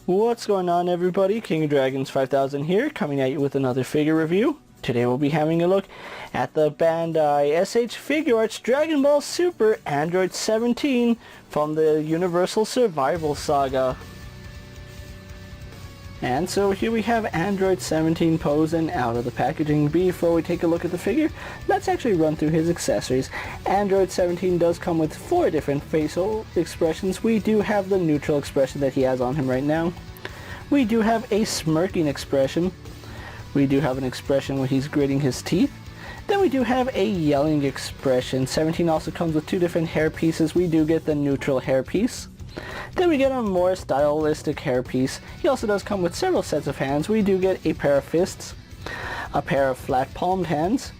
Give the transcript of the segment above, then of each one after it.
What's going on, everybody? KingofDragons 5000 here, coming at you with another figure review. Today we'll be having a look at the Bandai SH Figuarts Dragon Ball Super Android 17 from the Universal Survival Saga. And so here we have Android 17 posing out of the packaging. Before we take a look at the figure, let's actually run through his accessories. Android 17 does come with 4 different facial expressions. We do have the neutral expression that he has on him right now. We do have a smirking expression. We do have an expression where he's gritting his teeth. Then we do have a yelling expression. 17 also comes with 2 different hair pieces. We do get the neutral hair piece. Then we get a more stylistic hairpiece. He also does come with several sets of hands. We do get a pair of fists, a pair of flat palmed hands,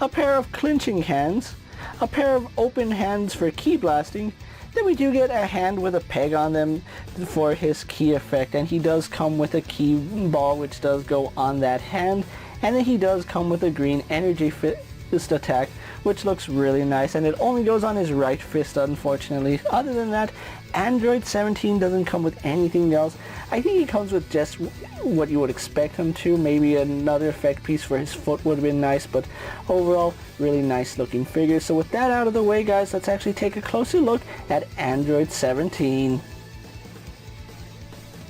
a pair of clinching hands, a pair of open hands for key blasting. Then we do get a hand with a peg on them for his key effect, and he does come with a key ball which does go on that hand. And then he does come with a green energy fist attack, which looks really nice, and it only goes on his right fist, unfortunately. Other than that, Android 17 doesn't come with anything else. I think he comes with just what you would expect him to. Maybe another effect piece for his foot would have been nice, but overall, really nice looking figure. So with that out of the way, guys, let's actually take a closer look at Android 17.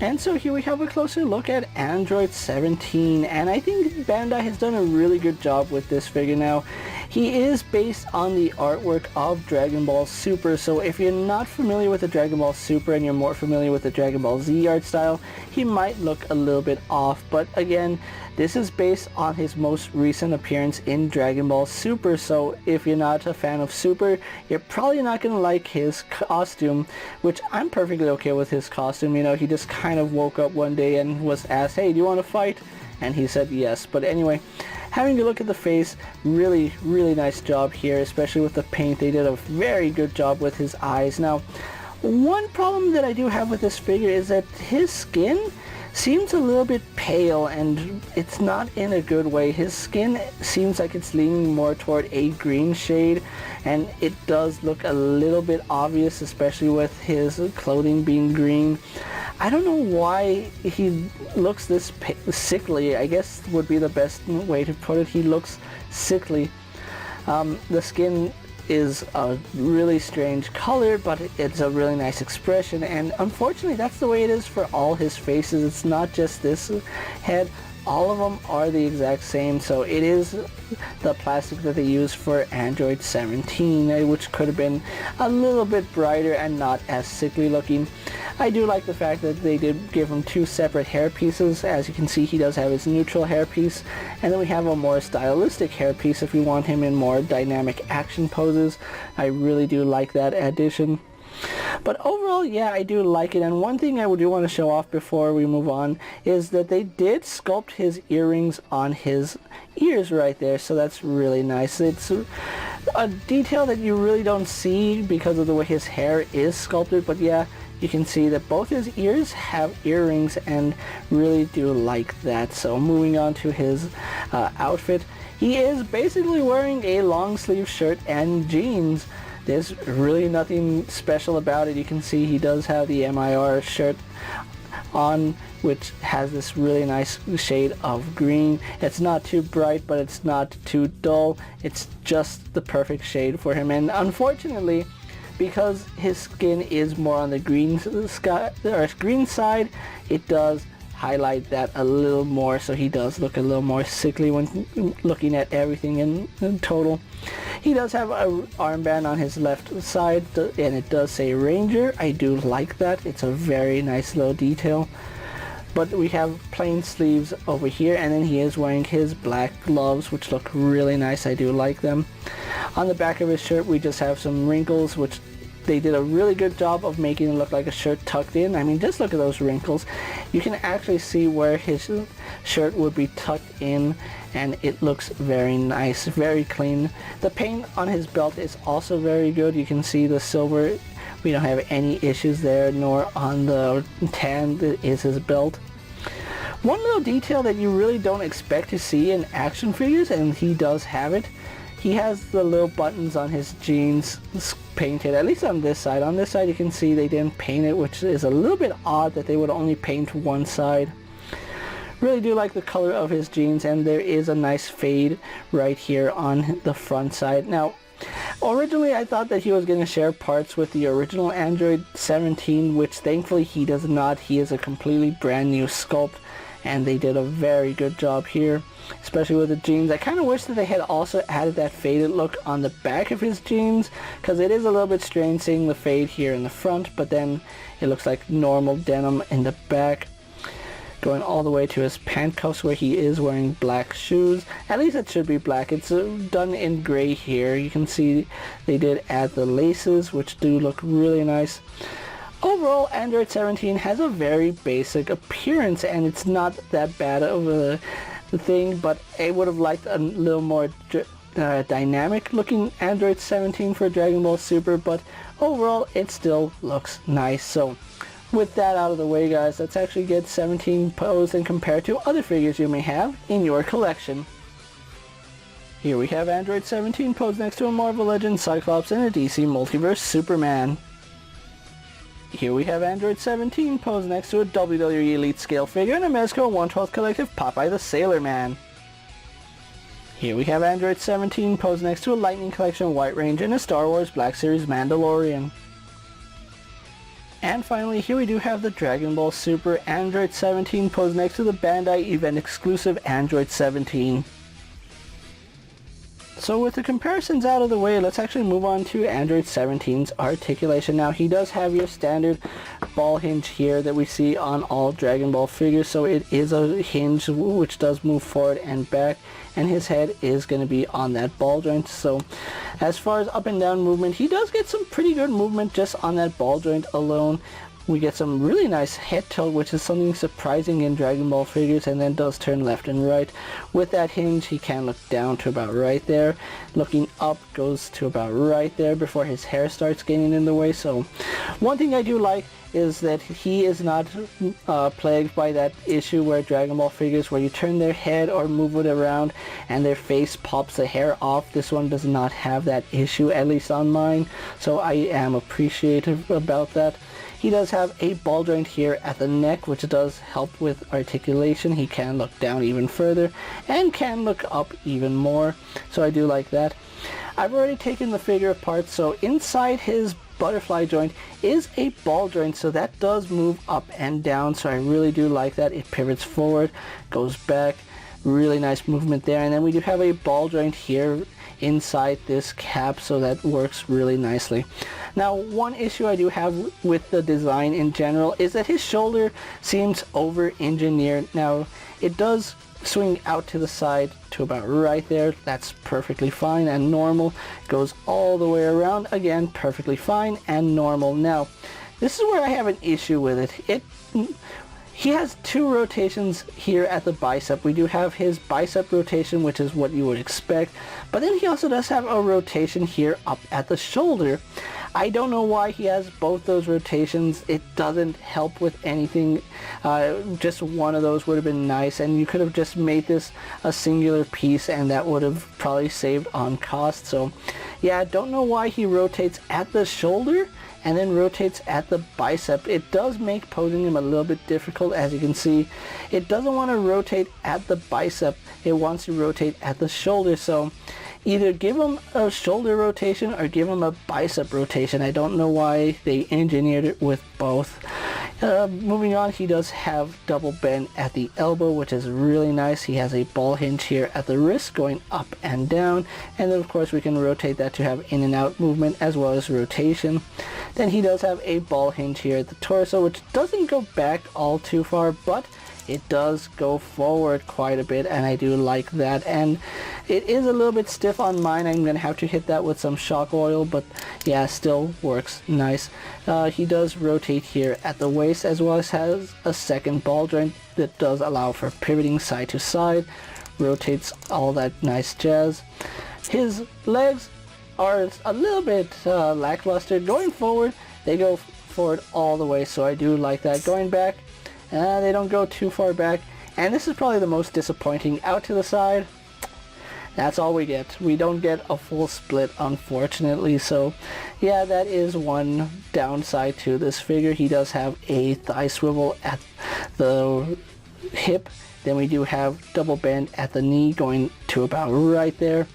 And so here we have a closer look at Android 17, and I think Bandai has done a really good job with this figure now. He is based on the artwork of Dragon Ball Super, so if you're not familiar with the Dragon Ball Super and you're more familiar with the Dragon Ball Z art style, he might look a little bit off, but again, this is based on his most recent appearance in Dragon Ball Super, so if you're not a fan of Super, you're probably not going to like his costume, which I'm perfectly okay with his costume. You know, he just kind of woke up one day and was asked, hey, do you want to fight? And he said yes. But anyway, having a look at the face, really nice job here, especially with the paint. They did a very good job with his eyes. Now, one problem that I do have with this figure is that his skin seems a little bit pale, and it's not in a good way. His skin seems like it's leaning more toward a green shade, and it does look a little bit obvious, especially with his clothing being green. I don't know why he looks this sickly, I guess would be the best way to put it. He looks sickly. The skin is a really strange color, but it's a really nice expression, and unfortunately that's the way it is for all his faces. It's not just this head. All of them are the exact same, so it is the plastic that they use for Android 17, which could have been a little bit brighter and not as sickly looking. I do like the fact that they did give him 2 separate hair pieces. As you can see, he does have his neutral hair piece, and then we have a more stylistic hair piece if you want him in more dynamic action poses. I really do like that addition. But overall, yeah, I do like it. And one thing I do want to show off before we move on is that they did sculpt his earrings on his ears right there, so that's really nice. It's a detail that you really don't see because of the way his hair is sculpted, but yeah, you can see that both his ears have earrings, and really do like that. So moving on to his outfit, he is basically wearing a long sleeve shirt and jeans. There's really nothing special about it. You can see he does have the MIR shirt on, which has this really nice shade of green. It's not too bright, but it's not too dull. It's just the perfect shade for him. And unfortunately, because his skin is more on the green side, it does highlight that a little more, so he does look a little more sickly when looking at everything in total. He does have an armband on his left side, and it does say Ranger. I do like that. It's a very nice little detail. But we have plain sleeves over here, and then he is wearing his black gloves, which look really nice. I do like them. On the back of his shirt, we just have some wrinkles, which they did a really good job of making it look like a shirt tucked in. I mean, just look at those wrinkles. You can actually see where his shirt would be tucked in, and it looks very nice, very clean. The paint on his belt is also very good. You can see the silver. We don't have any issues there, nor on the tan that is his belt. One little detail that you really don't expect to see in action figures, and he does have it, he has the little buttons on his jeans painted, at least on this side. On this side you can see they didn't paint it, which is a little bit odd that they would only paint one side. Really do like the color of his jeans, and there is a nice fade right here on the front side. Now, originally I thought that he was going to share parts with the original Android 17, which thankfully he does not. He is a completely brand new sculpt, and they did a very good job here, especially with the jeans. I kind of wish that they had also added that faded look on the back of his jeans, because it is a little bit strange seeing the fade here in the front, but then it looks like normal denim in the back. Going all the way to his pant cuffs where he is wearing black shoes. At least it should be black. It's done in gray here. You can see they did add the laces, which do look really nice. Overall, Android 17 has a very basic appearance, and it's not that bad of a thing, but I would have liked a little more dynamic looking Android 17 for Dragon Ball Super, but overall it still looks nice. So with that out of the way, guys, let's actually get 17 posed and compare to other figures you may have in your collection. Here we have Android 17 posed next to a Marvel Legends Cyclops and a DC Multiverse Superman. Here we have Android 17 posed next to a WWE Elite Scale figure and a Mezco 1/12 Collective Popeye the Sailor Man. Here we have Android 17 posed next to a Lightning Collection White Range and a Star Wars Black Series Mandalorian. And finally, here we do have the Dragon Ball Super Android 17 posed next to the Bandai event exclusive Android 17. So with the comparisons out of the way, let's actually move on to Android 17's articulation. Now, he does have your standard ball hinge here that we see on all Dragon Ball figures, so it is a hinge which does move forward and back, and his head is going to be on that ball joint. So as far as up and down movement, he does get some pretty good movement just on that ball joint alone. We get some really nice head tilt, which is something surprising in Dragon Ball figures, and then does turn left and right. With that hinge, he can look down to about right there. Looking up goes to about right there before his hair starts getting in the way. So one thing I do like is that he is not plagued by that issue where Dragon Ball figures, where you turn their head or move it around and their face pops the hair off. This one does not have that issue, at least on mine, so I am appreciative about that. He does have a ball joint here at the neck, which does help with articulation. He can look down even further and can look up even more, so I do like that. I've already taken the figure apart, so inside his butterfly joint is a ball joint, so that does move up and down, so I really do like that. It pivots forward, goes back, really nice movement there. And then we do have a ball joint here inside this cap, so that works really nicely. Now, one issue I do have with the design in general is that his shoulder seems over-engineered. Now, it does swing out to the side to about right there. That's perfectly fine and normal. Goes all the way around, again, perfectly fine and normal. Now, this is where I have an issue with it. He has two rotations here at the bicep. We do have his bicep rotation, which is what you would expect, but then he also does have a rotation here up at the shoulder. I don't know why he has both those rotations. It doesn't help with anything. Just one of those would have been nice, and you could have just made this a singular piece, and that would have probably saved on cost. So yeah, I don't know why he rotates at the shoulder and then rotates at the bicep. It does make posing him a little bit difficult. As you can see, it doesn't want to rotate at the bicep, it wants to rotate at the shoulder. So either give him a shoulder rotation or give him a bicep rotation. I don't know why they engineered it with both. Moving on, he does have double bend at the elbow, which is really nice. He has a ball hinge here at the wrist going up and down, and then of course we can rotate that to have in and out movement as well as rotation. Then he does have a ball hinge here at the torso, which doesn't go back all too far, but it does go forward quite a bit, and I do like that. And it is a little bit stiff on mine. I'm going to have to hit that with some shock oil, but yeah, still works nice. He does rotate here at the waist, as well as has a second ball joint that does allow for pivoting side to side. Rotates all that nice jazz. His legs are a little bit lackluster. Going forward, they go forward all the way, so I do like that. Going back, they don't go too far back. And this is probably the most disappointing. Out to the side, that's all we get. We don't get a full split, unfortunately. So yeah, that is one downside to this figure. He does have a thigh swivel at the hip. Then we do have double bend at the knee, going to about right there.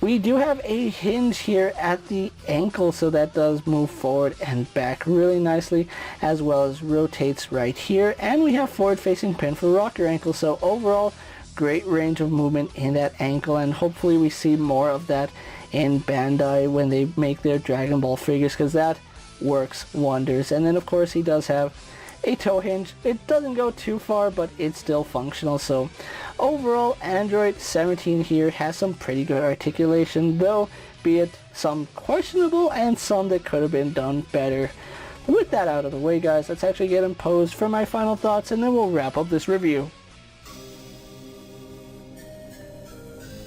We do have a hinge here at the ankle, so that does move forward and back really nicely, as well as rotates right here. And we have forward facing pin for rocker ankle. So overall, great range of movement in that ankle, and hopefully we see more of that in Bandai when they make their Dragon Ball figures, because that works wonders. And then of course he does have a toe hinge. It doesn't go too far, but it's still functional. So overall, Android 17 here has some pretty good articulation, though be it some questionable and some that could have been done better. With that out of the way, guys, let's actually get him posed for my final thoughts, and then we'll wrap up this review.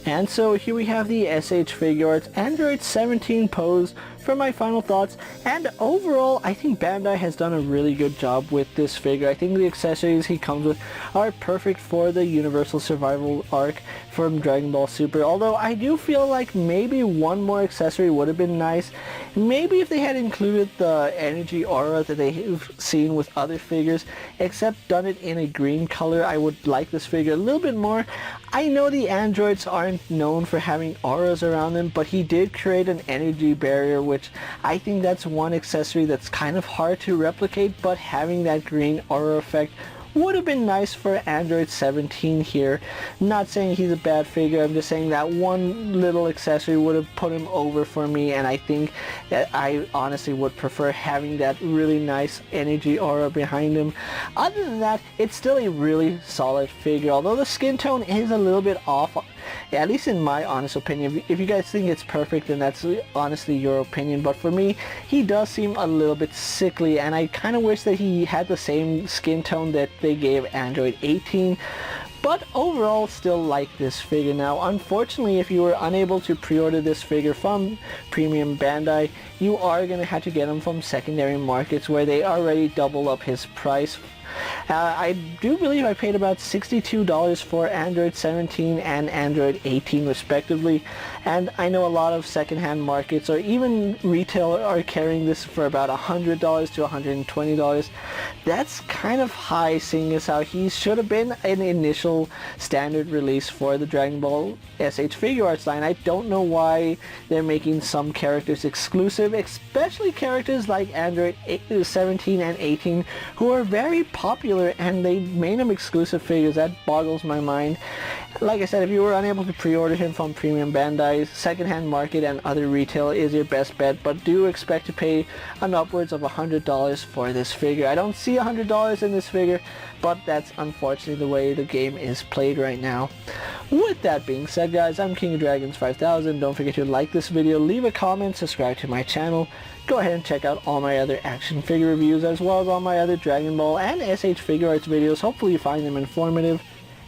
And so here we have the SH Figuarts Android 17 pose for my final thoughts. And overall, I think Bandai has done a really good job with this figure. I think the accessories he comes with are perfect for the Universal Survival arc from Dragon Ball Super. Although I do feel like maybe one more accessory would have been nice. Maybe if they had included the energy aura that they've seen with other figures, except done it in a green color, I would like this figure a little bit more. I know the androids aren't known for having auras around them, but he did create an energy barrier, which I think that's one accessory that's kind of hard to replicate, but having that green aura effect would have been nice for Android 17 here. Not saying he's a bad figure, I'm just saying that one little accessory would have put him over for me, and I think that I honestly would prefer having that really nice energy aura behind him. Other than that, it's still a really solid figure, although the skin tone is a little bit off. Yeah, at least in my honest opinion. If you guys think it's perfect, then that's honestly your opinion. But for me, he does seem a little bit sickly, and I kind of wish that he had the same skin tone that they gave Android 18. But overall, still like this figure. Now, unfortunately, if you were unable to pre-order this figure from Premium Bandai, you are going to have to get him from secondary markets where they already double up his price. I do believe I paid about $62 for Android 17 and Android 18 respectively, and I know a lot of secondhand markets or even retail are carrying this for about $100 to $120. That's kind of high, seeing as how he should have been an initial standard release for the Dragon Ball SH Figuarts line. I don't know why they're making some characters exclusive, especially characters like Android 17 and 18 who are very popular, and they made them exclusive figures. That boggles my mind. Like I said, if you were unable to pre-order him from Premium Bandai, secondhand market and other retail is your best bet, but do expect to pay an upwards of $100 for this figure. I don't see $100 in this figure, but that's unfortunately the way the game is played right now. With that being said, guys, I'm KingofDragons 5000. Don't forget to like this video, leave a comment, subscribe to my channel. Go ahead and check out all my other action figure reviews, as well as all my other Dragon Ball and SH Figuarts videos. Hopefully you find them informative.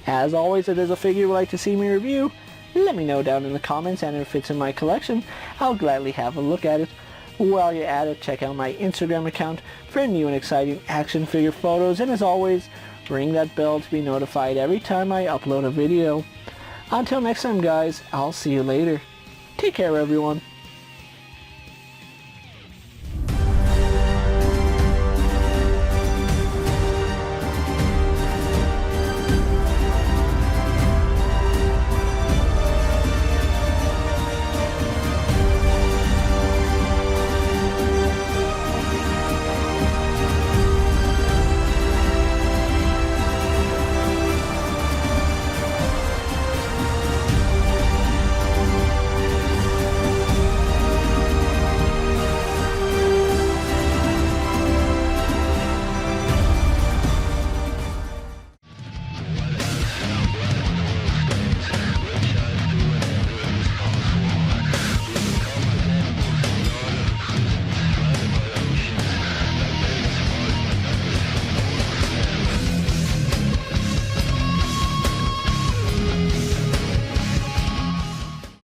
As always, if there's a figure you would like to see me review, let me know down in the comments, and if it fits in my collection, I'll gladly have a look at it. While you're at it, check out my Instagram account for new and exciting action figure photos, and as always, ring that bell to be notified every time I upload a video. Until next time, guys, I'll see you later. Take care, everyone.